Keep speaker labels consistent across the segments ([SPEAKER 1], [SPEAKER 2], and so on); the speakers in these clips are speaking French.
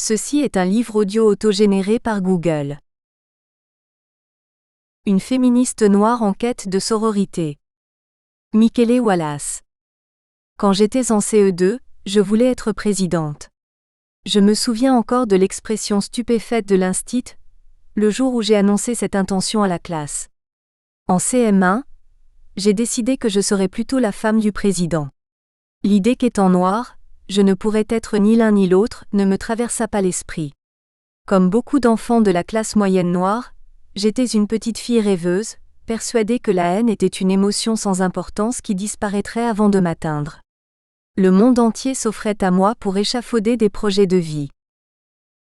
[SPEAKER 1] Ceci est un livre audio autogénéré par Google. Une féministe noire en quête de sororité. Michele Wallace. Quand j'étais en CE2, je voulais être présidente. Je me souviens encore de l'expression stupéfaite de l'instit, le jour où j'ai annoncé cette intention à la classe. En CM1, j'ai décidé que je serais plutôt la femme du président. L'idée qu'étant noire, je ne pourrais être ni l'un ni l'autre ne me traversa pas l'esprit. Comme beaucoup d'enfants de la classe moyenne noire, j'étais une petite fille rêveuse, persuadée que la haine était une émotion sans importance qui disparaîtrait avant de m'atteindre. Le monde entier s'offrait à moi pour échafauder des projets de vie.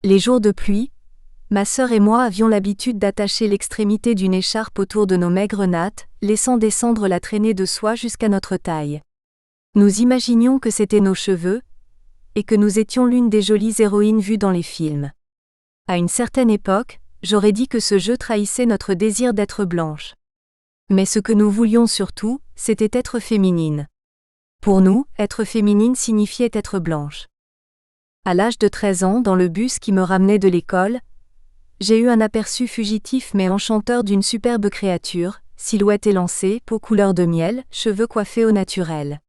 [SPEAKER 1] Les jours de pluie, ma sœur et moi avions l'habitude d'attacher l'extrémité d'une écharpe autour de nos maigres nattes, laissant descendre la traînée de soie jusqu'à notre taille. Nous imaginions que c'étaient nos cheveux, et que nous étions l'une des jolies héroïnes vues dans les films. À une certaine époque, j'aurais dit que ce jeu trahissait notre désir d'être blanche. Mais ce que nous voulions surtout, c'était être féminine. Pour nous, être féminine signifiait être blanche. À l'âge de 13 ans, dans le bus qui me ramenait de l'école, j'ai eu un aperçu fugitif mais enchanteur d'une superbe créature, silhouette élancée, peau couleur de miel, cheveux coiffés au naturel.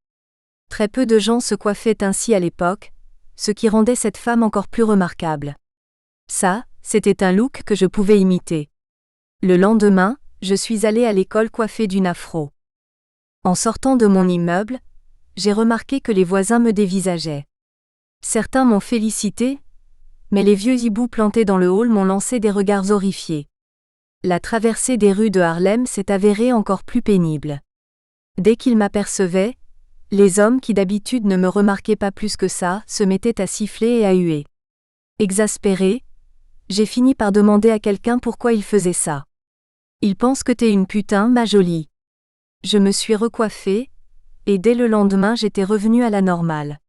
[SPEAKER 1] Très peu de gens se coiffaient ainsi à l'époque, ce qui rendait cette femme encore plus remarquable. Ça, c'était un look que je pouvais imiter. Le lendemain, je suis allée à l'école coiffée d'une afro. En sortant de mon immeuble, j'ai remarqué que les voisins me dévisageaient. Certains m'ont félicité, mais les vieux hiboux plantés dans le hall m'ont lancé des regards horrifiés. La traversée des rues de Harlem s'est avérée encore plus pénible. Dès qu'ils m'apercevaient, les hommes qui d'habitude ne me remarquaient pas plus que ça, se mettaient à siffler et à huer. Exaspérée, j'ai fini par demander à quelqu'un pourquoi il faisait ça. Il pense que t'es une putain, ma jolie. Je me suis recoiffée, et dès le lendemain j'étais revenue à la normale.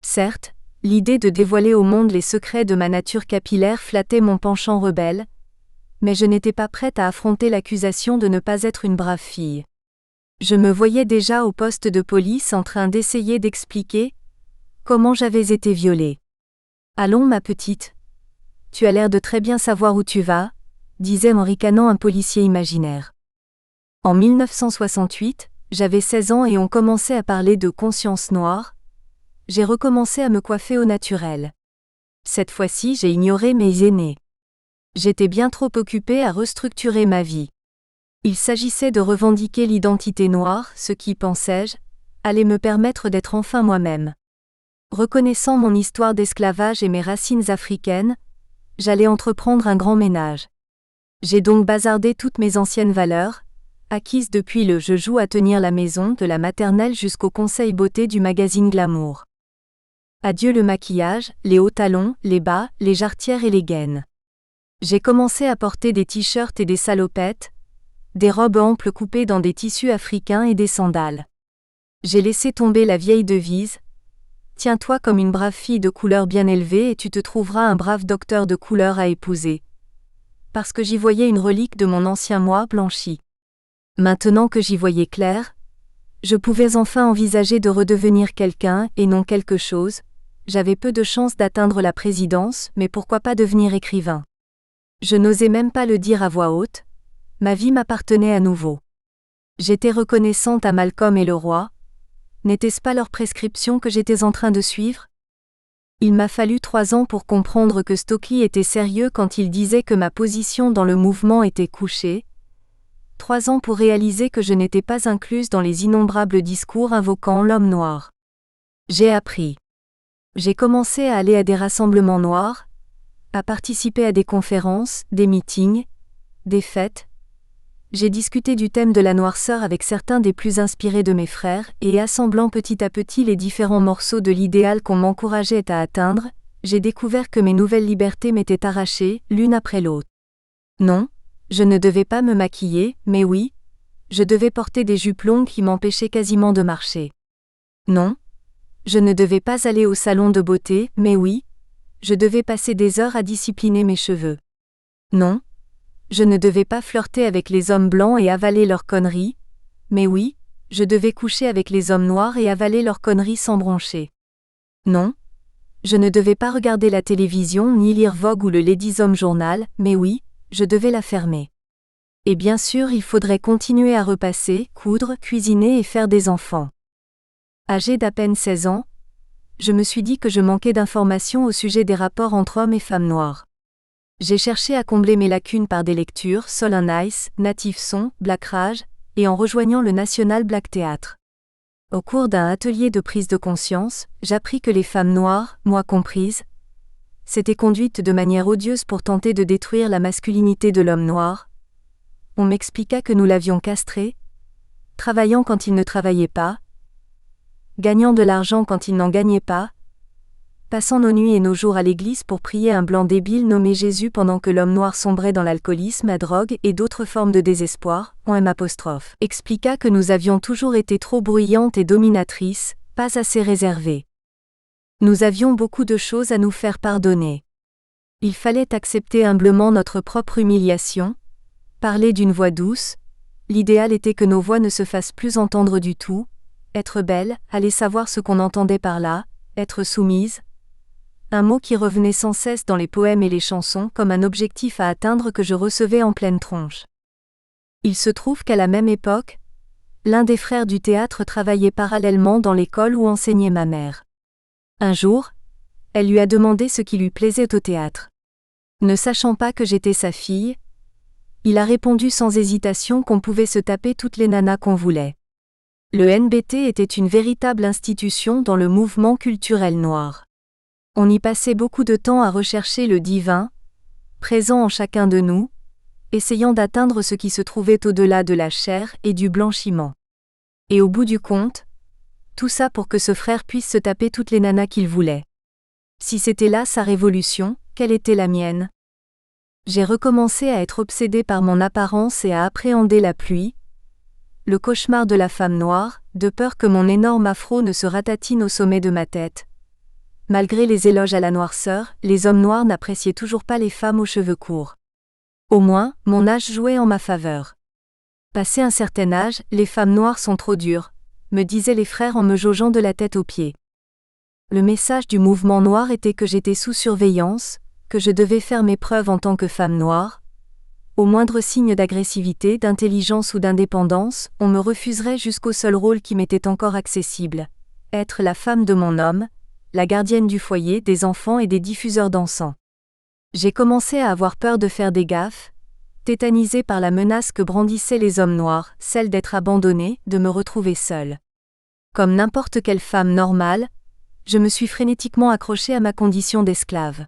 [SPEAKER 1] Certes, l'idée de dévoiler au monde les secrets de ma nature capillaire flattait mon penchant rebelle, mais je n'étais pas prête à affronter l'accusation de ne pas être une brave fille. Je me voyais déjà au poste de police en train d'essayer d'expliquer comment j'avais été violée. « Allons ma petite. Tu as l'air de très bien savoir où tu vas », disait en ricanant un policier imaginaire. En 1968, j'avais 16 ans et on commençait à parler de conscience noire. J'ai recommencé à me coiffer au naturel. Cette fois-ci, j'ai ignoré mes aînés. J'étais bien trop occupée à restructurer ma vie. Il s'agissait de revendiquer l'identité noire, ce qui, pensais-je, allait me permettre d'être enfin moi-même. Reconnaissant mon histoire d'esclavage et mes racines africaines, j'allais entreprendre un grand ménage. J'ai donc bazardé toutes mes anciennes valeurs, acquises depuis le « je joue à tenir la maison » de la maternelle jusqu'au conseil beauté du magazine Glamour. Adieu le maquillage, les hauts talons, les bas, les jarretières et les gaines. J'ai commencé à porter des t-shirts et des salopettes, des robes amples coupées dans des tissus africains et des sandales. J'ai laissé tomber la vieille devise « Tiens-toi comme une brave fille de couleur bien élevée et tu te trouveras un brave docteur de couleur à épouser », parce que j'y voyais une relique de mon ancien moi blanchi. Maintenant que j'y voyais clair, je pouvais enfin envisager de redevenir quelqu'un et non quelque chose. J'avais peu de chances d'atteindre la présidence, mais pourquoi pas devenir écrivain? Je n'osais même pas le dire à voix haute. Ma vie m'appartenait à nouveau. J'étais reconnaissante à Malcolm et le roi. N'était-ce pas leur prescription que j'étais en train de suivre? Il m'a fallu 3 ans pour comprendre que Stokely était sérieux quand il disait que ma position dans le mouvement était couchée. 3 ans pour réaliser que je n'étais pas incluse dans les innombrables discours invoquant l'homme noir. J'ai appris. J'ai commencé à aller à des rassemblements noirs, à participer à des conférences, des meetings, des fêtes. J'ai discuté du thème de la noirceur avec certains des plus inspirés de mes frères, et assemblant petit à petit les différents morceaux de l'idéal qu'on m'encourageait à atteindre, j'ai découvert que mes nouvelles libertés m'étaient arrachées, l'une après l'autre. Non, je ne devais pas me maquiller, mais oui, je devais porter des jupes longues qui m'empêchaient quasiment de marcher. Non, je ne devais pas aller au salon de beauté, mais oui, je devais passer des heures à discipliner mes cheveux. Non, je ne devais pas flirter avec les hommes blancs et avaler leurs conneries, mais oui, je devais coucher avec les hommes noirs et avaler leurs conneries sans broncher. Non, Je ne devais pas regarder la télévision ni lire Vogue ou le Ladies' Home Journal, mais oui, je devais la fermer. Et bien sûr, il faudrait continuer à repasser, coudre, cuisiner et faire des enfants. Âgée d'à peine 16 ans, je me suis dit que je manquais d'informations au sujet des rapports entre hommes et femmes noires. J'ai cherché à combler mes lacunes par des lectures, Soul on Ice, Native Son, Black Rage, et en rejoignant le National Black Theatre. Au cours d'un atelier de prise de conscience, j'appris que les femmes noires, moi comprise, s'étaient conduites de manière odieuse pour tenter de détruire la masculinité de l'homme noir. On m'expliqua que nous l'avions castré, travaillant quand il ne travaillait pas, gagnant de l'argent quand il n'en gagnait pas, passant nos nuits et nos jours à l'église pour prier un blanc débile nommé Jésus pendant que l'homme noir sombrait dans l'alcoolisme, la drogue et d'autres formes de désespoir, expliqua que nous avions toujours été trop bruyantes et dominatrices, pas assez réservées. Nous avions beaucoup de choses à nous faire pardonner. Il fallait accepter humblement notre propre humiliation, parler d'une voix douce, l'idéal était que nos voix ne se fassent plus entendre du tout, être belle, aller savoir ce qu'on entendait par là, être soumise, un mot qui revenait sans cesse dans les poèmes et les chansons comme un objectif à atteindre que je recevais en pleine tronche. Il se trouve qu'à la même époque, l'un des frères du théâtre travaillait parallèlement dans l'école où enseignait ma mère. Un jour, elle lui a demandé ce qui lui plaisait au théâtre. Ne sachant pas que j'étais sa fille, il a répondu sans hésitation qu'on pouvait se taper toutes les nanas qu'on voulait. Le NBT était une véritable institution dans le mouvement culturel noir. On y passait beaucoup de temps à rechercher le divin, présent en chacun de nous, essayant d'atteindre ce qui se trouvait au-delà de la chair et du blanchiment. Et au bout du compte, tout ça pour que ce frère puisse se taper toutes les nanas qu'il voulait. Si c'était là sa révolution, quelle était la mienne ? J'ai recommencé à être obsédée par mon apparence et à appréhender la pluie, le cauchemar de la femme noire, de peur que mon énorme afro ne se ratatine au sommet de ma tête. Malgré les éloges à la noirceur, les hommes noirs n'appréciaient toujours pas les femmes aux cheveux courts. Au moins, mon âge jouait en ma faveur. Passé un certain âge, les femmes noires sont trop dures, me disaient les frères en me jaugeant de la tête aux pieds. Le message du mouvement noir était que j'étais sous surveillance, que je devais faire mes preuves en tant que femme noire. Au moindre signe d'agressivité, d'intelligence ou d'indépendance, on me refuserait jusqu'au seul rôle qui m'était encore accessible, être la femme de mon homme, la gardienne du foyer, des enfants et des diffuseurs d'encens. J'ai commencé à avoir peur de faire des gaffes, tétanisée par la menace que brandissaient les hommes noirs, celle d'être abandonnée, de me retrouver seule. Comme n'importe quelle femme normale, je me suis frénétiquement accrochée à ma condition d'esclave.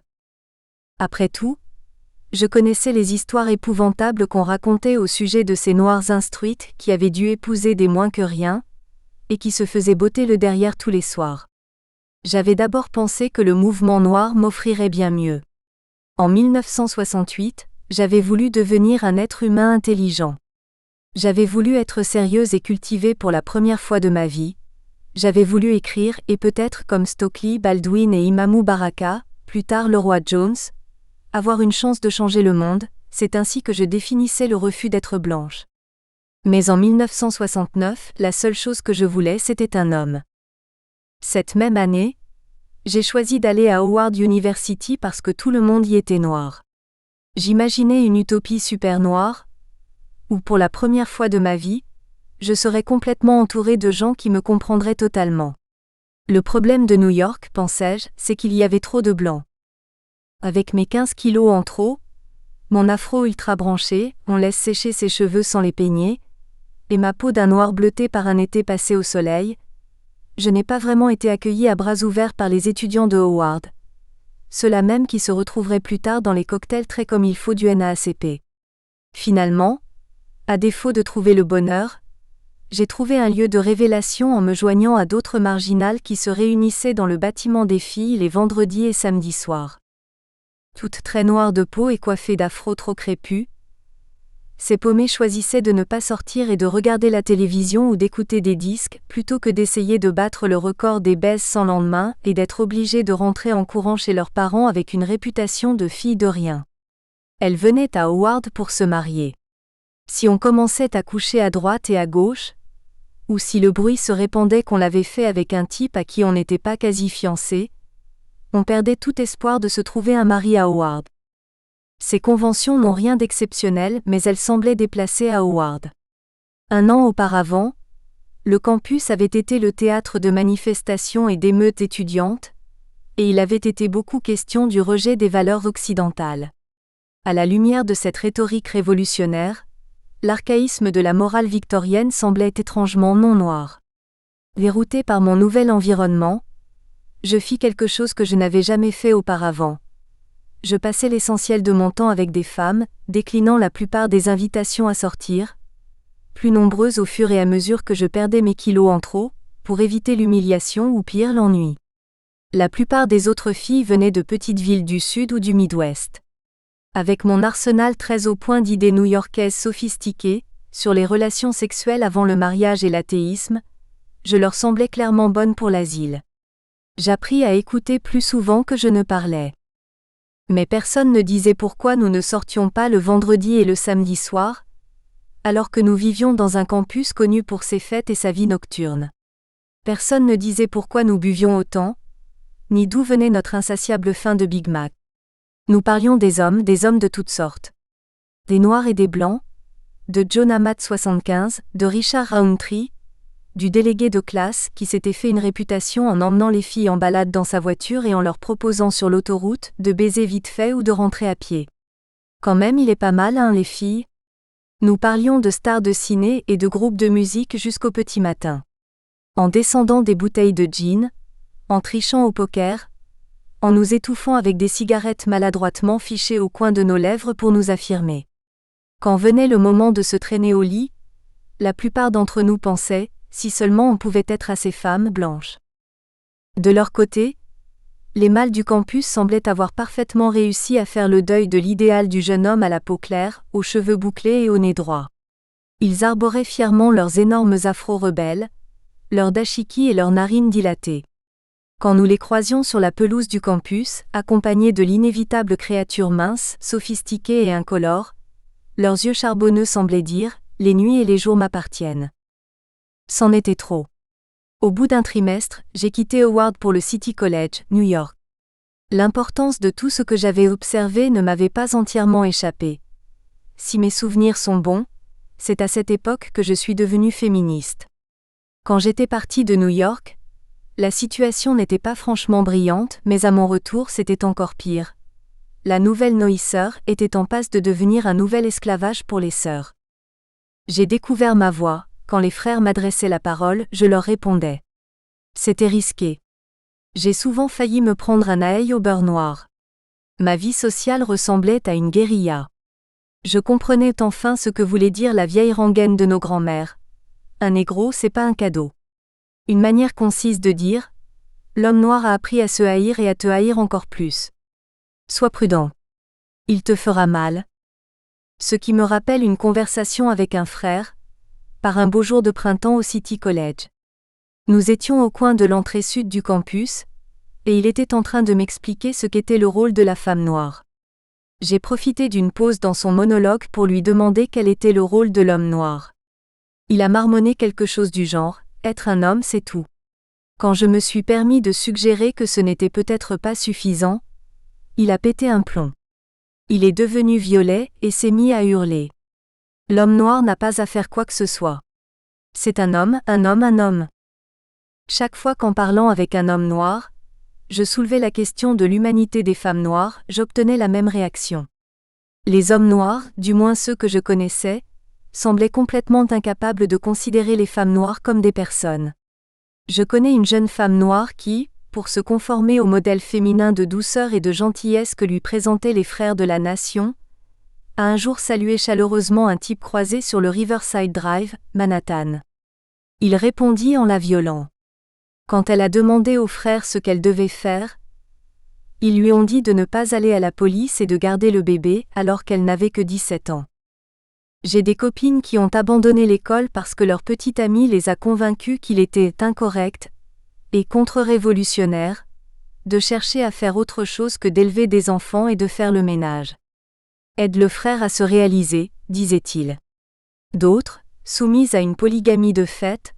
[SPEAKER 1] Après tout, je connaissais les histoires épouvantables qu'on racontait au sujet de ces noirs instruites qui avaient dû épouser des moins que rien, et qui se faisaient botter le derrière tous les soirs. J'avais d'abord pensé que le mouvement noir m'offrirait bien mieux. En 1968, j'avais voulu devenir un être humain intelligent. J'avais voulu être sérieuse et cultivée pour la première fois de ma vie. J'avais voulu écrire et peut-être comme Stokely Baldwin et Imamu Baraka, plus tard le roi Jones, avoir une chance de changer le monde, c'est ainsi que je définissais le refus d'être blanche. Mais en 1969, la seule chose que je voulais c'était un homme. Cette même année, j'ai choisi d'aller à Howard University parce que tout le monde y était noir. J'imaginais une utopie super noire, où pour la première fois de ma vie, je serais complètement entourée de gens qui me comprendraient totalement. Le problème de New York, pensais-je, c'est qu'il y avait trop de blancs. Avec mes 15 kilos en trop, mon afro ultra branché, on laisse sécher ses cheveux sans les peigner, et ma peau d'un noir bleuté par un été passé au soleil, je n'ai pas vraiment été accueillie à bras ouverts par les étudiants de Howard. Ceux-là même qui se retrouveraient plus tard dans les cocktails très comme il faut du NAACP. Finalement, à défaut de trouver le bonheur, j'ai trouvé un lieu de révélation en me joignant à d'autres marginales qui se réunissaient dans le bâtiment des filles les vendredis et samedis soirs. Toutes très noires de peau et coiffées d'afros trop crépus, ces paumées choisissaient de ne pas sortir et de regarder la télévision ou d'écouter des disques, plutôt que d'essayer de battre le record des baises sans lendemain et d'être obligées de rentrer en courant chez leurs parents avec une réputation de filles de rien. Elles venaient à Howard pour se marier. Si on commençait à coucher à droite et à gauche, ou si le bruit se répandait qu'on l'avait fait avec un type à qui on n'était pas quasi fiancé, On perdait tout espoir de se trouver un mari à Howard. Ces conventions n'ont rien d'exceptionnel, mais elles semblaient déplacées à Howard. 1 an auparavant, le campus avait été le théâtre de manifestations et d'émeutes étudiantes, et il avait été beaucoup question du rejet des valeurs occidentales. À la lumière de cette rhétorique révolutionnaire, l'archaïsme de la morale victorienne semblait étrangement non noir. Dérouté par mon nouvel environnement, je fis quelque chose que je n'avais jamais fait auparavant. Je passais l'essentiel de mon temps avec des femmes, déclinant la plupart des invitations à sortir, plus nombreuses au fur et à mesure que je perdais mes kilos en trop, pour éviter l'humiliation ou pire l'ennui. La plupart des autres filles venaient de petites villes du Sud ou du Midwest. Avec mon arsenal très au point d'idées new-yorkaises sophistiquées, sur les relations sexuelles avant le mariage et l'athéisme, je leur semblais clairement bonne pour l'asile. J'appris à écouter plus souvent que je ne parlais. Mais personne ne disait pourquoi nous ne sortions pas le vendredi et le samedi soir, alors que nous vivions dans un campus connu pour ses fêtes et sa vie nocturne. Personne ne disait pourquoi nous buvions autant, ni d'où venait notre insatiable faim de Big Mac. Nous parlions des hommes de toutes sortes. Des noirs et des blancs, de John Amat 75, de Richard Roundtree, du délégué de classe qui s'était fait une réputation en emmenant les filles en balade dans sa voiture et en leur proposant sur l'autoroute de baiser vite fait ou de rentrer à pied. Quand même il est pas mal, hein, les filles. Nous parlions de stars de ciné et de groupes de musique jusqu'au petit matin. En descendant des bouteilles de gin, en trichant au poker, en nous étouffant avec des cigarettes maladroitement fichées au coin de nos lèvres pour nous affirmer. Quand venait le moment de se traîner au lit, la plupart d'entre nous pensaient, si seulement on pouvait être à ces femmes blanches. De leur côté, les mâles du campus semblaient avoir parfaitement réussi à faire le deuil de l'idéal du jeune homme à la peau claire, aux cheveux bouclés et au nez droit. Ils arboraient fièrement leurs énormes afros rebelles, leurs dashikis et leurs narines dilatées. Quand nous les croisions sur la pelouse du campus, accompagnés de l'inévitable créature mince, sophistiquée et incolore, leurs yeux charbonneux semblaient dire « Les nuits et les jours m'appartiennent ». C'en était trop. Au bout d'un trimestre, j'ai quitté Howard pour le City College, New York. L'importance de tout ce que j'avais observé ne m'avait pas entièrement échappé. Si mes souvenirs sont bons, c'est à cette époque que je suis devenue féministe. Quand j'étais partie de New York, la situation n'était pas franchement brillante, mais à mon retour c'était encore pire. La nouvelle noisseur était en passe de devenir un nouvel esclavage pour les sœurs. J'ai découvert ma voix, quand les frères m'adressaient la parole, je leur répondais. C'était risqué. J'ai souvent failli me prendre un ail au beurre noir. Ma vie sociale ressemblait à une guérilla. Je comprenais enfin ce que voulait dire la vieille rengaine de nos grands-mères. Un négro, c'est pas un cadeau. Une manière concise de dire « L'homme noir a appris à se haïr et à te haïr encore plus. Sois prudent. Il te fera mal. » Ce qui me rappelle une conversation avec un frère, par un beau jour de printemps au City College. Nous étions au coin de l'entrée sud du campus, et il était en train de m'expliquer ce qu'était le rôle de la femme noire. J'ai profité d'une pause dans son monologue pour lui demander quel était le rôle de l'homme noir. Il a marmonné quelque chose du genre « Être un homme, c'est tout ». Quand je me suis permis de suggérer que ce n'était peut-être pas suffisant, il a pété un plomb. Il est devenu violet et s'est mis à hurler. L'homme noir n'a pas à faire quoi que ce soit. C'est un homme, un homme, un homme. Chaque fois qu'en parlant avec un homme noir, je soulevais la question de l'humanité des femmes noires, j'obtenais la même réaction. Les hommes noirs, du moins ceux que je connaissais, semblaient complètement incapables de considérer les femmes noires comme des personnes. Je connais une jeune femme noire qui, pour se conformer au modèle féminin de douceur et de gentillesse que lui présentaient les frères de la nation, a un jour salué chaleureusement un type croisé sur le Riverside Drive, Manhattan. Il répondit en la violant. Quand elle a demandé aux frères ce qu'elle devait faire, ils lui ont dit de ne pas aller à la police et de garder le bébé alors qu'elle n'avait que 17 ans. J'ai des copines qui ont abandonné l'école parce que leur petit ami les a convaincus qu'il était incorrect et contre-révolutionnaire de chercher à faire autre chose que d'élever des enfants et de faire le ménage. Aide le frère à se réaliser, disait-il. D'autres, soumises à une polygamie de fait,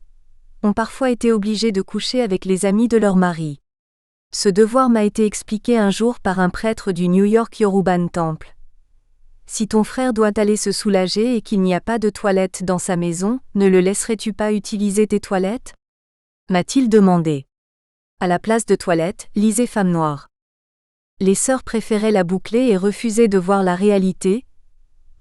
[SPEAKER 1] ont parfois été obligées de coucher avec les amis de leur mari. Ce devoir m'a été expliqué un jour par un prêtre du New York Yoruban Temple. Si ton frère doit aller se soulager et qu'il n'y a pas de toilette dans sa maison, ne le laisserais-tu pas utiliser tes toilettes? M'a-t-il demandé. À la place de toilette, lisez Femme noire. Les sœurs préféraient la boucler et refusaient de voir la réalité,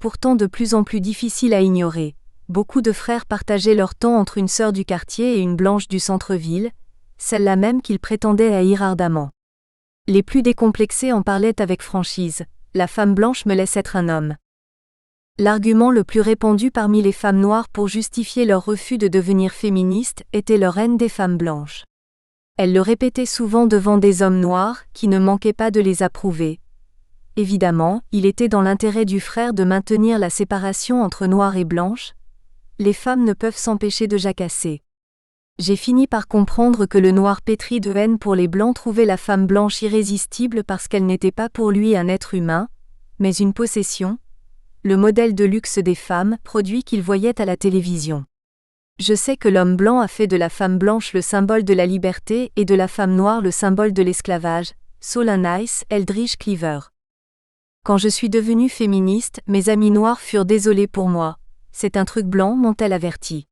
[SPEAKER 1] pourtant de plus en plus difficile à ignorer. Beaucoup de frères partageaient leur temps entre une sœur du quartier et une blanche du centre-ville, celle-là même qu'ils prétendaient haïr ardemment. Les plus décomplexés en parlaient avec franchise. La femme blanche me laisse être un homme. L'argument le plus répandu parmi les femmes noires pour justifier leur refus de devenir féministes était leur haine des femmes blanches. Elles le répétaient souvent devant des hommes noirs qui ne manquaient pas de les approuver. Évidemment, il était dans l'intérêt du frère de maintenir la séparation entre noirs et blanches. Les femmes ne peuvent s'empêcher de jacasser. J'ai fini par comprendre que le noir pétri de haine pour les blancs trouvait la femme blanche irrésistible parce qu'elle n'était pas pour lui un être humain, mais une possession, le modèle de luxe des femmes, produit qu'il voyait à la télévision. Je sais que l'homme blanc a fait de la femme blanche le symbole de la liberté et de la femme noire le symbole de l'esclavage. Solon Nice, Eldridge Cleaver. Quand je suis devenue féministe, mes amis noirs furent désolés pour moi. C'est un truc blanc, m'ont-elles averti.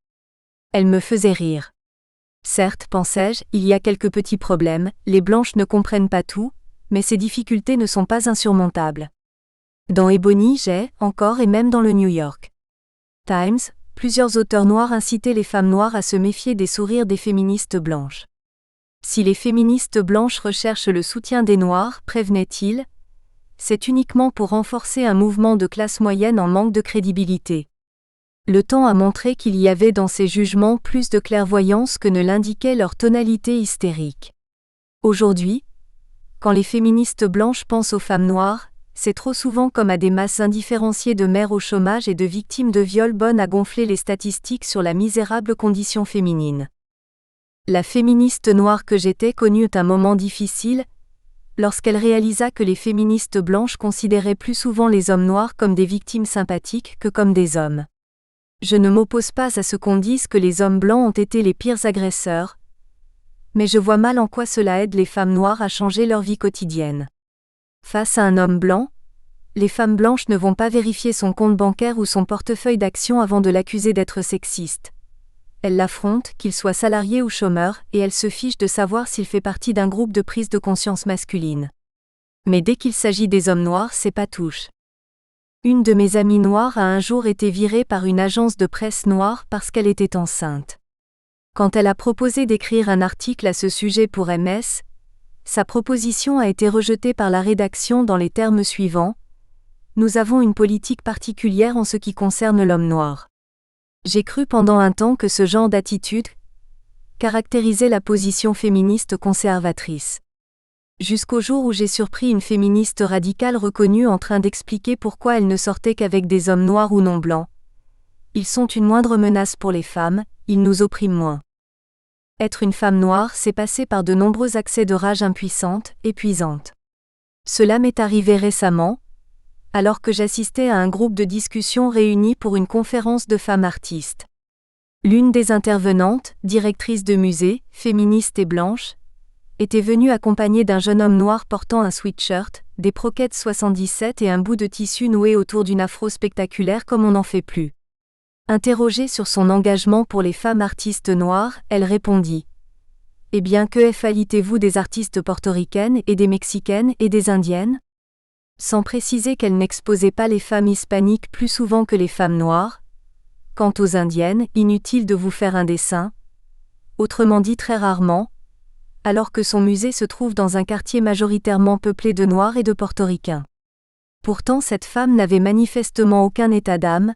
[SPEAKER 1] Elle me faisait rire. Certes, pensais-je, il y a quelques petits problèmes, les blanches ne comprennent pas tout, mais ces difficultés ne sont pas insurmontables. Dans Ebony, encore et même dans le New York Times, plusieurs auteurs noirs incitaient les femmes noires à se méfier des sourires des féministes blanches. Si les féministes blanches recherchent le soutien des noirs, prévenaient-ils, c'est uniquement pour renforcer un mouvement de classe moyenne en manque de crédibilité. Le temps a montré qu'il y avait dans ces jugements plus de clairvoyance que ne l'indiquait leur tonalité hystérique. Aujourd'hui, quand les féministes blanches pensent aux femmes noires, c'est trop souvent comme à des masses indifférenciées de mères au chômage et de victimes de viols bonnes à gonfler les statistiques sur la misérable condition féminine. La féministe noire que j'étais connut un moment difficile, lorsqu'elle réalisa que les féministes blanches considéraient plus souvent les hommes noirs comme des victimes sympathiques que comme des hommes. Je ne m'oppose pas à ce qu'on dise que les hommes blancs ont été les pires agresseurs, mais je vois mal en quoi cela aide les femmes noires à changer leur vie quotidienne. Face à un homme blanc, les femmes blanches ne vont pas vérifier son compte bancaire ou son portefeuille d'actions avant de l'accuser d'être sexiste. Elles l'affrontent, qu'il soit salarié ou chômeur, et elles se fichent de savoir s'il fait partie d'un groupe de prise de conscience masculine. Mais dès qu'il s'agit des hommes noirs, c'est pas touche. Une de mes amies noires a un jour été virée par une agence de presse noire parce qu'elle était enceinte. Quand elle a proposé d'écrire un article à ce sujet pour MS, sa proposition a été rejetée par la rédaction dans les termes suivants : « Nous avons une politique particulière en ce qui concerne l'homme noir. » J'ai cru pendant un temps que ce genre d'attitude caractérisait la position féministe conservatrice. Jusqu'au jour où j'ai surpris une féministe radicale reconnue en train d'expliquer pourquoi elle ne sortait qu'avec des hommes noirs ou non blancs. Ils sont une moindre menace pour les femmes, ils nous oppriment moins. Être une femme noire, c'est passer par de nombreux accès de rage impuissante, épuisante. Cela m'est arrivé récemment, alors que j'assistais à un groupe de discussion réuni pour une conférence de femmes artistes. L'une des intervenantes, directrice de musée, féministe et blanche, était venue accompagnée d'un jeune homme noir portant un sweatshirt, des Proquettes 77 et un bout de tissu noué autour d'une afro spectaculaire comme on n'en fait plus. Interrogée sur son engagement pour les femmes artistes noires, elle répondit : « Eh bien, que falitez-vous des artistes portoricaines et des mexicaines et des indiennes ?» Sans préciser qu'elle n'exposait pas les femmes hispaniques plus souvent que les femmes noires. Quant aux indiennes, inutile de vous faire un dessin. Autrement dit, très rarement, alors que son musée se trouve dans un quartier majoritairement peuplé de Noirs et de Portoricains. Pourtant cette femme n'avait manifestement aucun état d'âme,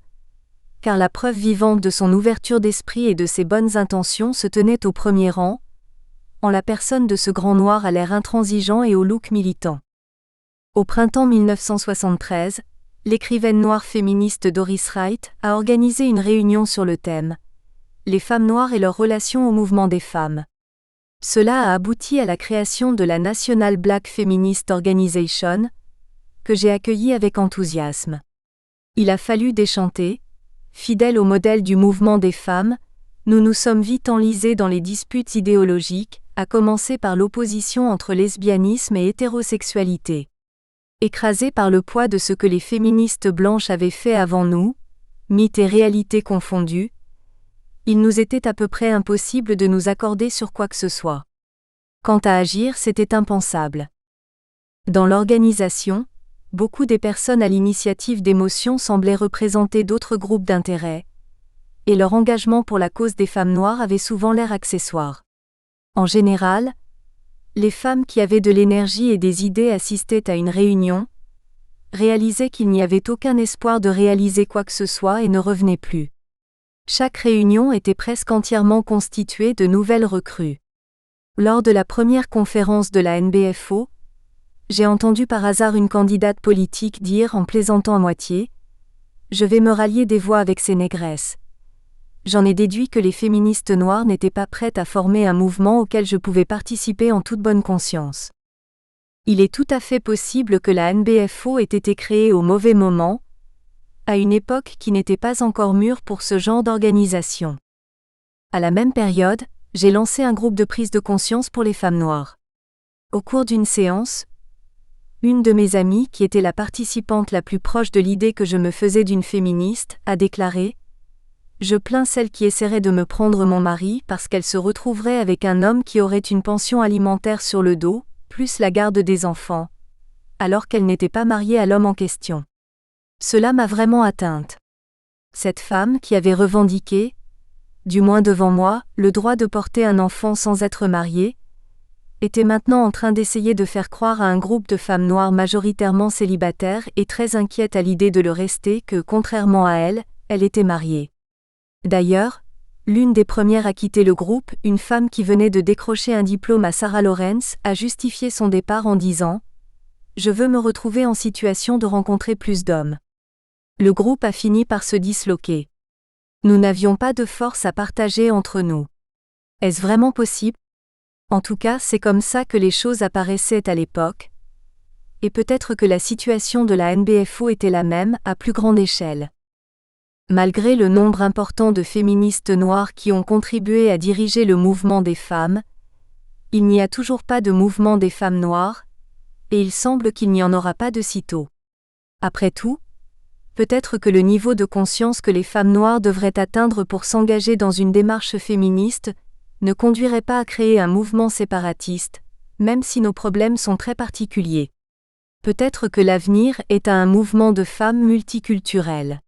[SPEAKER 1] car la preuve vivante de son ouverture d'esprit et de ses bonnes intentions se tenait au premier rang, en la personne de ce grand noir à l'air intransigeant et au look militant. Au printemps 1973, l'écrivaine noire féministe Doris Wright a organisé une réunion sur le thème « Les femmes noires et leur relation au mouvement des femmes ». Cela a abouti à la création de la National Black Feminist Organization, que j'ai accueillie avec enthousiasme. Il a fallu déchanter, fidèle au modèle du mouvement des femmes, nous nous sommes vite enlisés dans les disputes idéologiques, à commencer par l'opposition entre lesbianisme et hétérosexualité. Écrasés par le poids de ce que les féministes blanches avaient fait avant nous, mythes et réalité confondus, il nous était à peu près impossible de nous accorder sur quoi que ce soit. Quant à agir, c'était impensable. Dans l'organisation, beaucoup des personnes à l'initiative d'émotions semblaient représenter d'autres groupes d'intérêt, et leur engagement pour la cause des femmes noires avait souvent l'air accessoire. En général, les femmes qui avaient de l'énergie et des idées assistaient à une réunion, réalisaient qu'il n'y avait aucun espoir de réaliser quoi que ce soit et ne revenaient plus. Chaque réunion était presque entièrement constituée de nouvelles recrues. Lors de la première conférence de la NBFO, j'ai entendu par hasard une candidate politique dire en plaisantant à moitié « Je vais me rallier des voix avec ces négresses ». J'en ai déduit que les féministes noires n'étaient pas prêtes à former un mouvement auquel je pouvais participer en toute bonne conscience. Il est tout à fait possible que la NBFO ait été créée au mauvais moment, à une époque qui n'était pas encore mûre pour ce genre d'organisation. À la même période, j'ai lancé un groupe de prise de conscience pour les femmes noires. Au cours d'une séance, une de mes amies, qui était la participante la plus proche de l'idée que je me faisais d'une féministe, a déclaré « Je plains celle qui essaierait de me prendre mon mari parce qu'elle se retrouverait avec un homme qui aurait une pension alimentaire sur le dos, plus la garde des enfants, alors qu'elle n'était pas mariée à l'homme en question. » Cela m'a vraiment atteinte. Cette femme qui avait revendiqué, du moins devant moi, le droit de porter un enfant sans être mariée, était maintenant en train d'essayer de faire croire à un groupe de femmes noires majoritairement célibataires et très inquiètes à l'idée de le rester que, contrairement à elle, elle était mariée. D'ailleurs, l'une des premières à quitter le groupe, une femme qui venait de décrocher un diplôme à Sarah Lawrence, a justifié son départ en disant « Je veux me retrouver en situation de rencontrer plus d'hommes. » Le groupe a fini par se disloquer. Nous n'avions pas de force à partager entre nous. Est-ce vraiment possible ? En tout cas, c'est comme ça que les choses apparaissaient à l'époque. Et peut-être que la situation de la NBFO était la même, à plus grande échelle. Malgré le nombre important de féministes noires qui ont contribué à diriger le mouvement des femmes, il n'y a toujours pas de mouvement des femmes noires, et il semble qu'il n'y en aura pas de sitôt. Après tout, peut-être que le niveau de conscience que les femmes noires devraient atteindre pour s'engager dans une démarche féministe ne conduirait pas à créer un mouvement séparatiste, même si nos problèmes sont très particuliers. Peut-être que l'avenir est à un mouvement de femmes multiculturelles.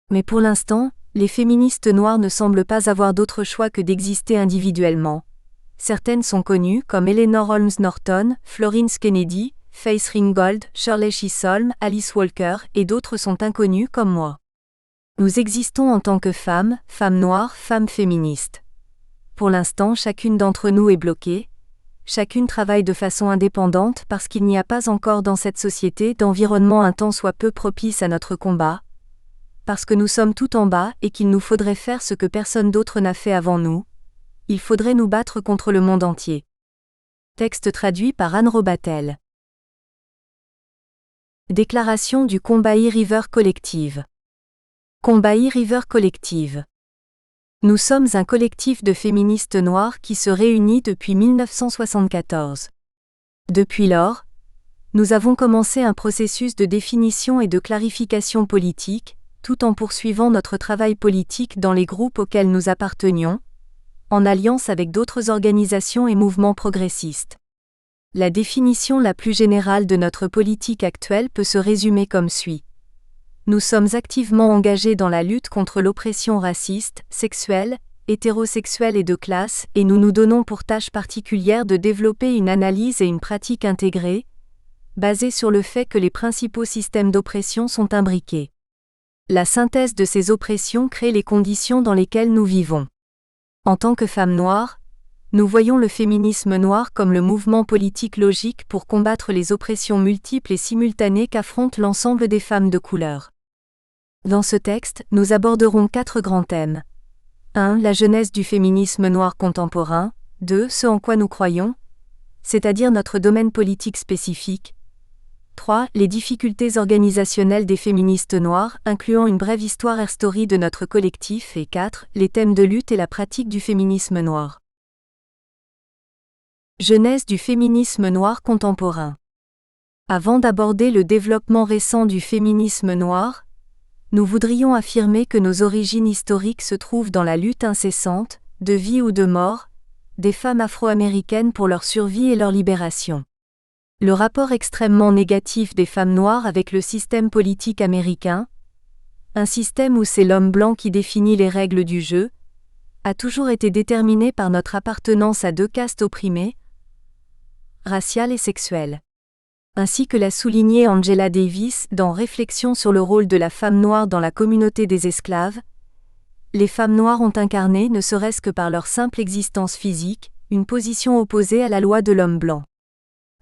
[SPEAKER 1] Mais pour l'instant, les féministes noires ne semblent pas avoir d'autre choix que d'exister individuellement. Certaines sont connues comme Eleanor Holmes Norton, Florence Kennedy, Faith Ringgold, Shirley Chisholm, Alice Walker et d'autres sont inconnues comme moi. Nous existons en tant que femmes, femmes noires, femmes féministes. Pour l'instant, chacune d'entre nous est bloquée. Chacune travaille de façon indépendante parce qu'il n'y a pas encore dans cette société d'environnement un tant soit peu propice à notre combat. Parce que nous sommes tout en bas et qu'il nous faudrait faire ce que personne d'autre n'a fait avant nous. Il faudrait nous battre contre le monde entier. Texte traduit par Anne Robatel. Déclaration du Combahee River Collective. Combahee River Collective. Nous sommes un collectif de féministes noires qui se réunit depuis 1974. Depuis lors, nous avons commencé un processus de définition et de clarification politique, tout en poursuivant notre travail politique dans les groupes auxquels nous appartenions, en alliance avec d'autres organisations et mouvements progressistes. La définition la plus générale de notre politique actuelle peut se résumer comme suit. Nous sommes activement engagés dans la lutte contre l'oppression raciste, sexuelle, hétérosexuelle et de classe, et nous nous donnons pour tâche particulière de développer une analyse et une pratique intégrée, basée sur le fait que les principaux systèmes d'oppression sont imbriqués. La synthèse de ces oppressions crée les conditions dans lesquelles nous vivons. En tant que femmes noires, nous voyons le féminisme noir comme le mouvement politique logique pour combattre les oppressions multiples et simultanées qu'affrontent l'ensemble des femmes de couleur. Dans ce texte, nous aborderons 4 grands thèmes. 1. La genèse du féminisme noir contemporain. 2. Ce en quoi nous croyons, c'est-à-dire notre domaine politique spécifique. 3. Les difficultés organisationnelles des féministes noires, incluant une brève histoire story de notre collectif. Et 4. Les thèmes de lutte et la pratique du féminisme noir. Genèse du féminisme noir contemporain. Avant d'aborder le développement récent du féminisme noir, nous voudrions affirmer que nos origines historiques se trouvent dans la lutte incessante, de vie ou de mort, des femmes afro-américaines pour leur survie et leur libération. Le rapport extrêmement négatif des femmes noires avec le système politique américain, un système où c'est l'homme blanc qui définit les règles du jeu, a toujours été déterminé par notre appartenance à deux castes opprimées, raciales et sexuelles. Ainsi que l'a souligné Angela Davis dans Réflexions sur le rôle de la femme noire dans la communauté des esclaves, les femmes noires ont incarné, ne serait-ce que par leur simple existence physique, une position opposée à la loi de l'homme blanc.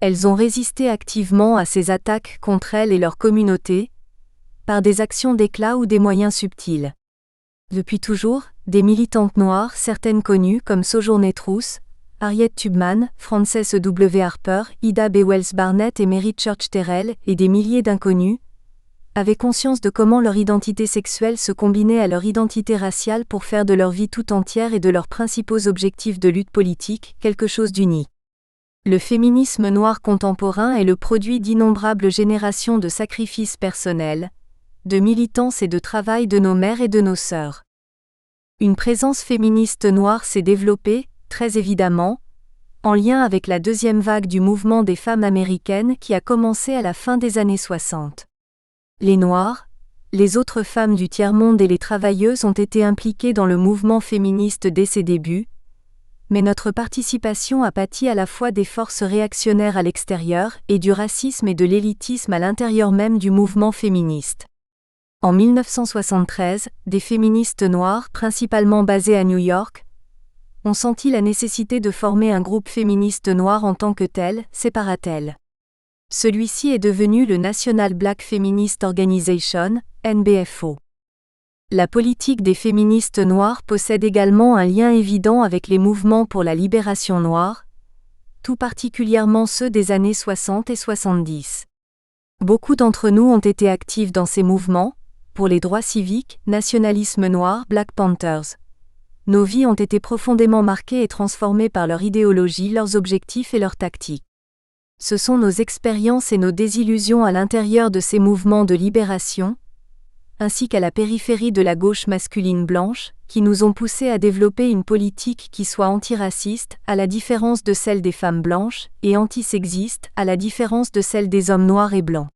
[SPEAKER 1] Elles ont résisté activement à ces attaques contre elles et leur communauté, par des actions d'éclat ou des moyens subtils. Depuis toujours, des militantes noires, certaines connues comme Sojourner Truth, Harriet Tubman, Frances W. Harper, Ida B. Wells Barnett et Mary Church Terrell, et des milliers d'inconnus, avaient conscience de comment leur identité sexuelle se combinait à leur identité raciale pour faire de leur vie tout entière et de leurs principaux objectifs de lutte politique quelque chose d'uni. Le féminisme noir contemporain est le produit d'innombrables générations de sacrifices personnels, de militance et de travail de nos mères et de nos sœurs. Une présence féministe noire s'est développée, très évidemment, en lien avec la deuxième vague du mouvement des femmes américaines qui a commencé à la fin des années 60. Les Noirs, les autres femmes du tiers-monde et les travailleuses ont été impliquées dans le mouvement féministe dès ses débuts, mais notre participation a pâti à la fois des forces réactionnaires à l'extérieur et du racisme et de l'élitisme à l'intérieur même du mouvement féministe. En 1973, des féministes noires, principalement basées à New York, ont senti la nécessité de former un groupe féministe noir en tant que tel, Séparatelles. Celui-ci est devenu le National Black Feminist Organization, NBFO. La politique des féministes noires possède également un lien évident avec les mouvements pour la libération noire, tout particulièrement ceux des années 60 et 70. Beaucoup d'entre nous ont été actifs dans ces mouvements, pour les droits civiques, nationalisme noir, Black Panthers. Nos vies ont été profondément marquées et transformées par leur idéologie, leurs objectifs et leurs tactiques. Ce sont nos expériences et nos désillusions à l'intérieur de ces mouvements de libération, ainsi qu'à la périphérie de la gauche masculine blanche, qui nous ont poussés à développer une politique qui soit antiraciste, à la différence de celle des femmes blanches, et antisexiste, à la différence de celle des hommes noirs et blancs.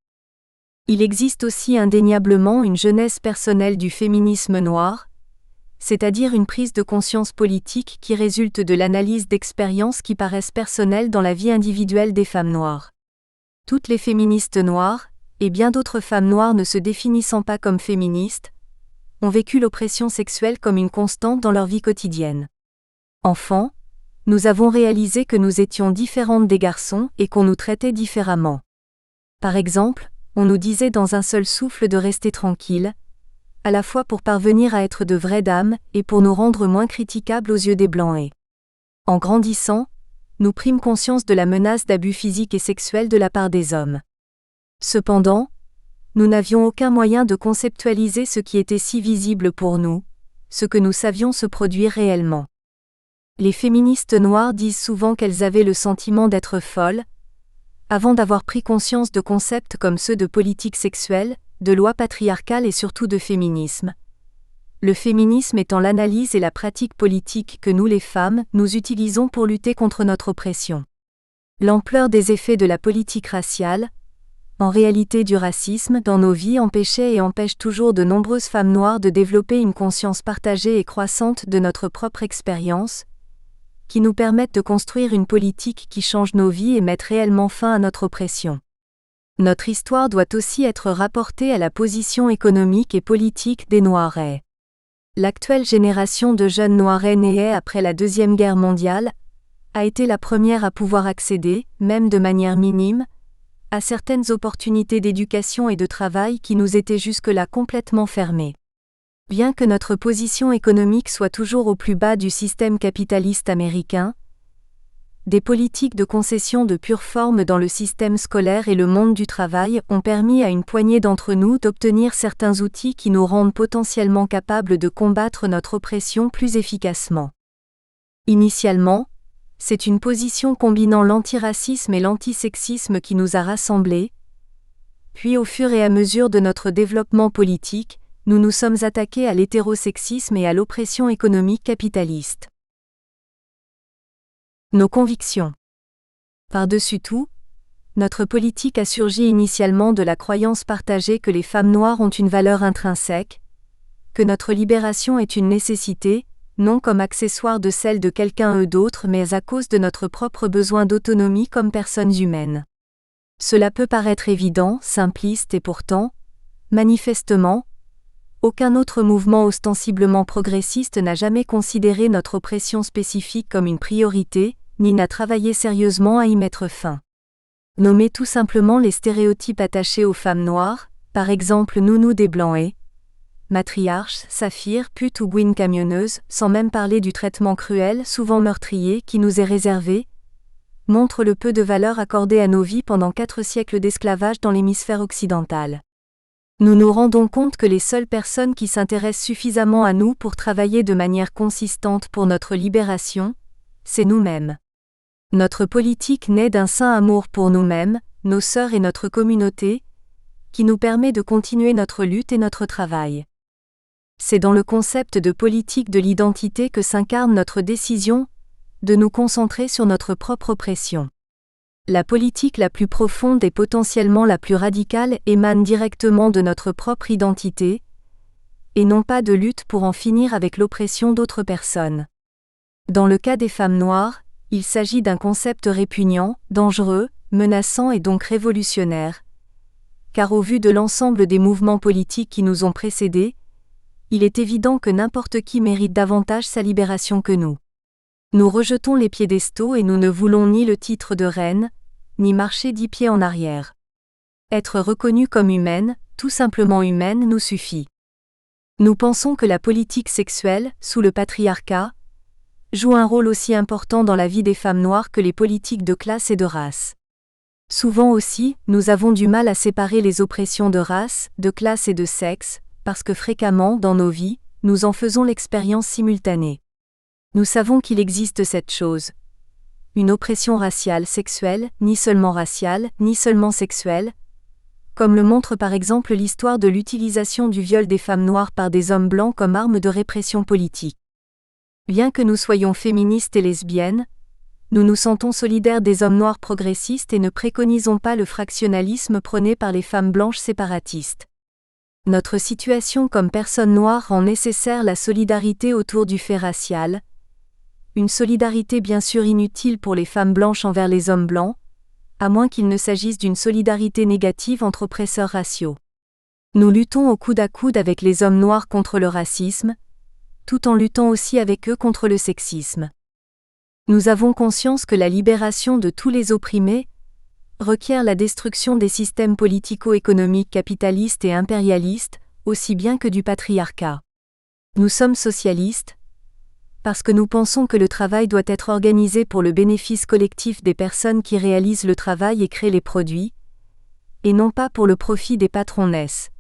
[SPEAKER 1] Il existe aussi indéniablement une genèse personnelle du féminisme noir, c'est-à-dire une prise de conscience politique qui résulte de l'analyse d'expériences qui paraissent personnelles dans la vie individuelle des femmes noires. Toutes les féministes noires, et bien d'autres femmes noires ne se définissant pas comme féministes, ont vécu l'oppression sexuelle comme une constante dans leur vie quotidienne. Enfants, nous avons réalisé que nous étions différentes des garçons et qu'on nous traitait différemment. Par exemple, on nous disait dans un seul souffle de rester tranquille, à la fois pour parvenir à être de vraies dames et pour nous rendre moins critiquables aux yeux des Blancs et, en grandissant, nous prîmes conscience de la menace d'abus physiques et sexuels de la part des hommes. Cependant, nous n'avions aucun moyen de conceptualiser ce qui était si visible pour nous, ce que nous savions se produire réellement. Les féministes noires disent souvent qu'elles avaient le sentiment d'être folles, avant d'avoir pris conscience de concepts comme ceux de politique sexuelle, de loi patriarcale et surtout de féminisme. Le féminisme étant l'analyse et la pratique politique que nous les femmes, nous utilisons pour lutter contre notre oppression. L'ampleur des effets de la politique raciale, en réalité du racisme, dans nos vies empêchait et empêche toujours de nombreuses femmes noires de développer une conscience partagée et croissante de notre propre expérience, qui nous permettent de construire une politique qui change nos vies et mette réellement fin à notre oppression. Notre histoire doit aussi être rapportée à la position économique et politique des Noirs. L'actuelle génération de jeunes Noirs nés après la Deuxième Guerre mondiale a été la première à pouvoir accéder, même de manière minime, à certaines opportunités d'éducation et de travail qui nous étaient jusque-là complètement fermées. Bien que notre position économique soit toujours au plus bas du système capitaliste américain, des politiques de concession de pure forme dans le système scolaire et le monde du travail ont permis à une poignée d'entre nous d'obtenir certains outils qui nous rendent potentiellement capables de combattre notre oppression plus efficacement. Initialement, C'est une position combinant l'antiracisme et l'antisexisme qui nous a rassemblés. Puis au fur et à mesure de notre développement politique, nous nous sommes attaqués à l'hétérosexisme et à l'oppression économique capitaliste. Nos convictions. Par-dessus tout, notre politique a surgi initialement de la croyance partagée que les femmes noires ont une valeur intrinsèque, que notre libération est une nécessité, non comme accessoire de celle de quelqu'un d'autre mais à cause de notre propre besoin d'autonomie comme personnes humaines. Cela peut paraître évident, simpliste et pourtant, manifestement, aucun autre mouvement ostensiblement progressiste n'a jamais considéré notre oppression spécifique comme une priorité, ni n'a travaillé sérieusement à y mettre fin. Nommer tout simplement les stéréotypes attachés aux femmes noires, par exemple nounou des blancs et matriarche, saphir, pute ou gouine camionneuse, sans même parler du traitement cruel, souvent meurtrier, qui nous est réservé, montre le peu de valeur accordée à nos vies pendant 4 siècles d'esclavage dans l'hémisphère occidental. Nous nous rendons compte que les seules personnes qui s'intéressent suffisamment à nous pour travailler de manière consistante pour notre libération, c'est nous-mêmes. Notre politique naît d'un saint amour pour nous-mêmes, nos sœurs et notre communauté, qui nous permet de continuer notre lutte et notre travail. C'est dans le concept de politique de l'identité que s'incarne notre décision de nous concentrer sur notre propre oppression. La politique la plus profonde et potentiellement la plus radicale émane directement de notre propre identité, et non pas de lutte pour en finir avec l'oppression d'autres personnes. Dans le cas des femmes noires, il s'agit d'un concept répugnant, dangereux, menaçant et donc révolutionnaire, car au vu de l'ensemble des mouvements politiques qui nous ont précédés, il est évident que n'importe qui mérite davantage sa libération que nous. Nous rejetons les piédestaux et nous ne voulons ni le titre de reine, ni marcher 10 pieds en arrière. Être reconnue comme humaine, tout simplement humaine, nous suffit. Nous pensons que la politique sexuelle, sous le patriarcat, joue un rôle aussi important dans la vie des femmes noires que les politiques de classe et de race. Souvent aussi, nous avons du mal à séparer les oppressions de race, de classe et de sexe, parce que fréquemment, dans nos vies, nous en faisons l'expérience simultanée. Nous savons qu'il existe cette chose. Une oppression raciale sexuelle, ni seulement raciale, ni seulement sexuelle, comme le montre par exemple l'histoire de l'utilisation du viol des femmes noires par des hommes blancs comme arme de répression politique. Bien que nous soyons féministes et lesbiennes, nous nous sentons solidaires des hommes noirs progressistes et ne préconisons pas le fractionnalisme prôné par les femmes blanches séparatistes. Notre situation comme personnes noires rend nécessaire la solidarité autour du fait racial, une solidarité bien sûr inutile pour les femmes blanches envers les hommes blancs, à moins qu'il ne s'agisse d'une solidarité négative entre oppresseurs raciaux. Nous luttons au coude à coude avec les hommes noirs contre le racisme, tout en luttant aussi avec eux contre le sexisme. Nous avons conscience que la libération de tous les opprimés requiert la destruction des systèmes politico-économiques capitalistes et impérialistes, aussi bien que du patriarcat. Nous sommes socialistes, parce que nous pensons que le travail doit être organisé pour le bénéfice collectif des personnes qui réalisent le travail et créent les produits, et non pas pour le profit des patronnesses.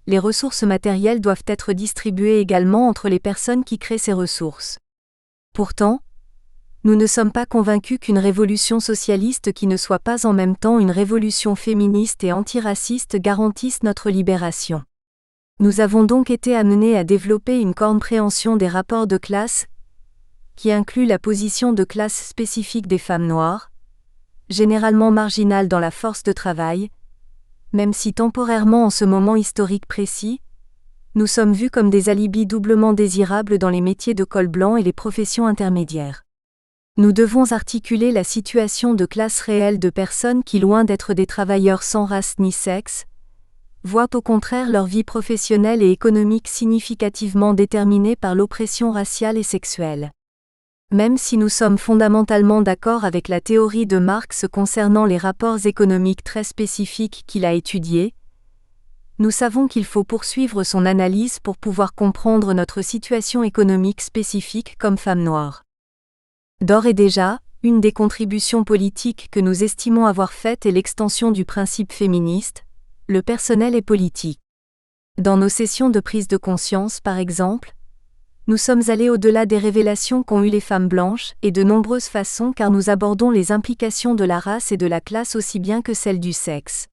[SPEAKER 1] Les ressources matérielles doivent être distribuées également entre les personnes qui créent ces ressources. Pourtant, nous ne sommes pas convaincus qu'une révolution socialiste qui ne soit pas en même temps une révolution féministe et antiraciste garantisse notre libération. Nous avons donc été amenés à développer une compréhension des rapports de classe qui inclut la position de classe spécifique des femmes noires, généralement marginales dans la force de travail, même si temporairement en ce moment historique précis, nous sommes vus comme des alibis doublement désirables dans les métiers de col blanc et les professions intermédiaires. Nous devons articuler la situation de classe réelle de personnes qui, loin d'être des travailleurs sans race ni sexe, voient au contraire leur vie professionnelle et économique significativement déterminée par l'oppression raciale et sexuelle. Même si nous sommes fondamentalement d'accord avec la théorie de Marx concernant les rapports économiques très spécifiques qu'il a étudiés, nous savons qu'il faut poursuivre son analyse pour pouvoir comprendre notre situation économique spécifique comme femmes noires. D'ores et déjà, une des contributions politiques que nous estimons avoir faites est l'extension du principe féministe, le personnel est politique. Dans nos sessions de prise de conscience par exemple, Nous sommes allés au-delà des révélations qu'ont eues les femmes blanches, et de nombreuses façons car nous abordons les implications de la race et de la classe aussi bien que celles du sexe.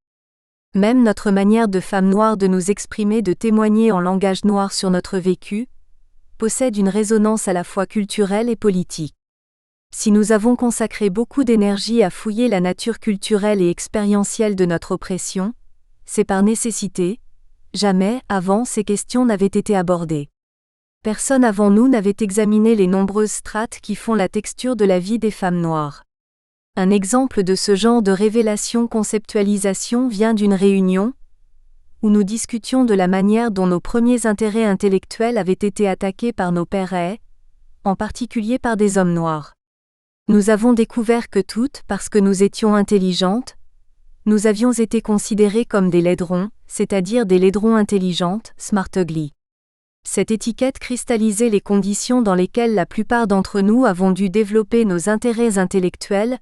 [SPEAKER 1] Même notre manière de femme noire de nous exprimer, de témoigner en langage noir sur notre vécu, possède une résonance à la fois culturelle et politique. Si nous avons consacré beaucoup d'énergie à fouiller la nature culturelle et expérientielle de notre oppression, c'est par nécessité. Jamais, avant, ces questions n'avaient été abordées. Personne avant nous n'avait examiné les nombreuses strates qui font la texture de la vie des femmes noires. Un exemple de ce genre de révélation-conceptualisation vient d'une réunion où nous discutions de la manière dont nos premiers intérêts intellectuels avaient été attaqués par nos pères, en particulier par des hommes noirs. Nous avons découvert que toutes, parce que nous étions intelligentes, nous avions été considérées comme des laidrons, c'est-à-dire des laidrons intelligentes, smart ugly. Cette étiquette cristallisait les conditions dans lesquelles la plupart d'entre nous avons dû développer nos intérêts intellectuels,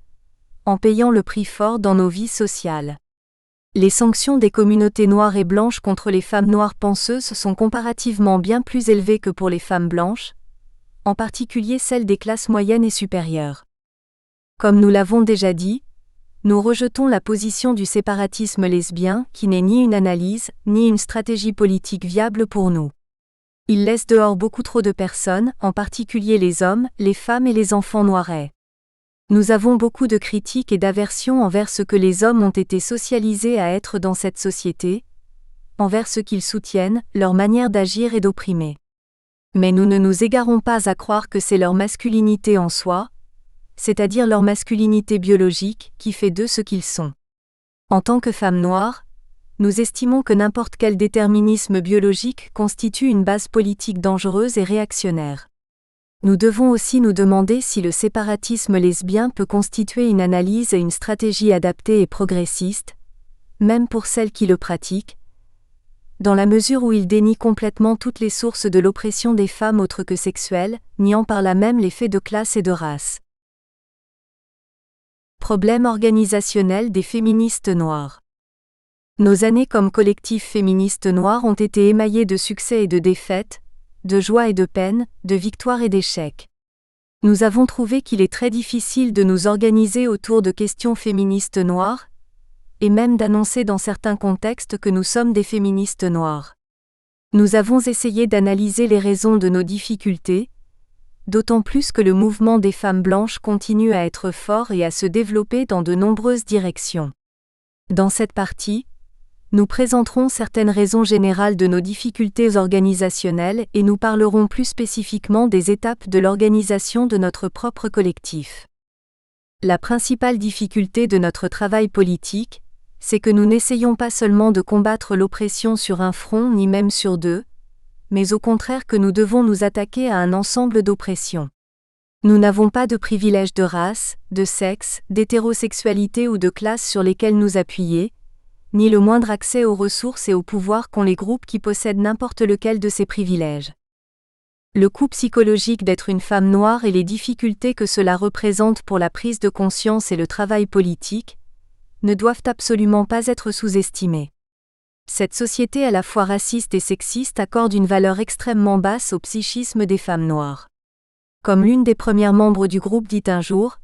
[SPEAKER 1] en payant le prix fort dans nos vies sociales. Les sanctions des communautés noires et blanches contre les femmes noires penseuses sont comparativement bien plus élevées que pour les femmes blanches, en particulier celles des classes moyennes et supérieures. Comme nous l'avons déjà dit, nous rejetons la position du séparatisme lesbien qui n'est ni une analyse, ni une stratégie politique viable pour nous. Il laisse dehors beaucoup trop de personnes, en particulier les hommes, les femmes et les enfants noirs. Nous avons beaucoup de critiques et d'aversion envers ce que les hommes ont été socialisés à être dans cette société, envers ce qu'ils soutiennent, leur manière d'agir et d'opprimer. Mais nous ne nous égarons pas à croire que c'est leur masculinité en soi, c'est-à-dire leur masculinité biologique, qui fait d'eux ce qu'ils sont. En tant que femmes noires, nous estimons que n'importe quel déterminisme biologique constitue une base politique dangereuse et réactionnaire. Nous devons aussi nous demander si le séparatisme lesbien peut constituer une analyse et une stratégie adaptée et progressiste, même pour celles qui le pratiquent, dans la mesure où il dénie complètement toutes les sources de l'oppression des femmes autres que sexuelles, niant par là même les faits de classe et de race. Problème organisationnel des féministes noires. Nos années comme collectif féministe noir ont été émaillées de succès et de défaites, de joie et de peine, de victoires et d'échecs. Nous avons trouvé qu'il est très difficile de nous organiser autour de questions féministes noires, et même d'annoncer dans certains contextes que nous sommes des féministes noires. Nous avons essayé d'analyser les raisons de nos difficultés, d'autant plus que le mouvement des femmes blanches continue à être fort et à se développer dans de nombreuses directions. Dans cette partie, nous présenterons certaines raisons générales de nos difficultés organisationnelles et nous parlerons plus spécifiquement des étapes de l'organisation de notre propre collectif. La principale difficulté de notre travail politique, c'est que nous n'essayons pas seulement de combattre l'oppression sur un front ni même sur deux, mais au contraire que nous devons nous attaquer à un ensemble d'oppressions. Nous n'avons pas de privilèges de race, de sexe, d'hétérosexualité ou de classe sur lesquels nous appuyer, ni le moindre accès aux ressources et au pouvoir qu'ont les groupes qui possèdent n'importe lequel de ces privilèges. Le coût psychologique d'être une femme noire et les difficultés que cela représente pour la prise de conscience et le travail politique ne doivent absolument pas être sous-estimés. Cette société à la fois raciste et sexiste accorde une valeur extrêmement basse au psychisme des femmes noires. Comme l'une des premières membres du groupe dit un jour,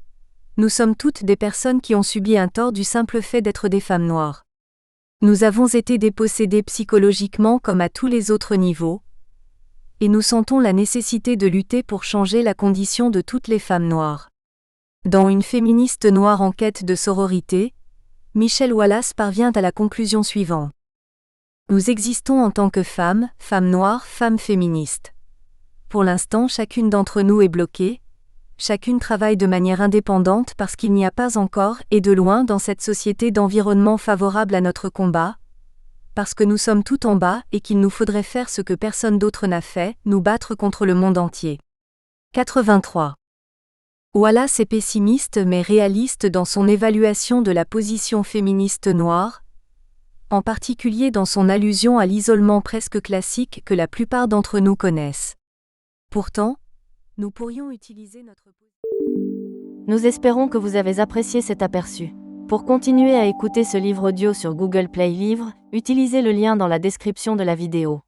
[SPEAKER 1] nous sommes toutes des personnes qui ont subi un tort du simple fait d'être des femmes noires. Nous avons été dépossédées psychologiquement comme à tous les autres niveaux, et nous sentons la nécessité de lutter pour changer la condition de toutes les femmes noires. Dans Une féministe noire en quête de sororité, Michelle Wallace parvient à la conclusion suivante. Nous existons en tant que femmes, femmes noires, femmes féministes. Pour l'instant, chacune d'entre nous est bloquée, chacune travaille de manière indépendante parce qu'il n'y a pas encore, et de loin dans cette société d'environnement favorable à notre combat, parce que nous sommes tout en bas et qu'il nous faudrait faire ce que personne d'autre n'a fait, nous battre contre le monde entier. 83. Wallace est pessimiste mais réaliste dans son évaluation de la position féministe noire, en particulier dans son allusion à l'isolement presque classique que la plupart d'entre nous connaissent. Pourtant, nous pourrions utiliser notre...
[SPEAKER 2] Nous espérons que vous avez apprécié cet aperçu. Pour continuer à écouter ce livre audio sur Google Play Livres, utilisez le lien dans la description de la vidéo.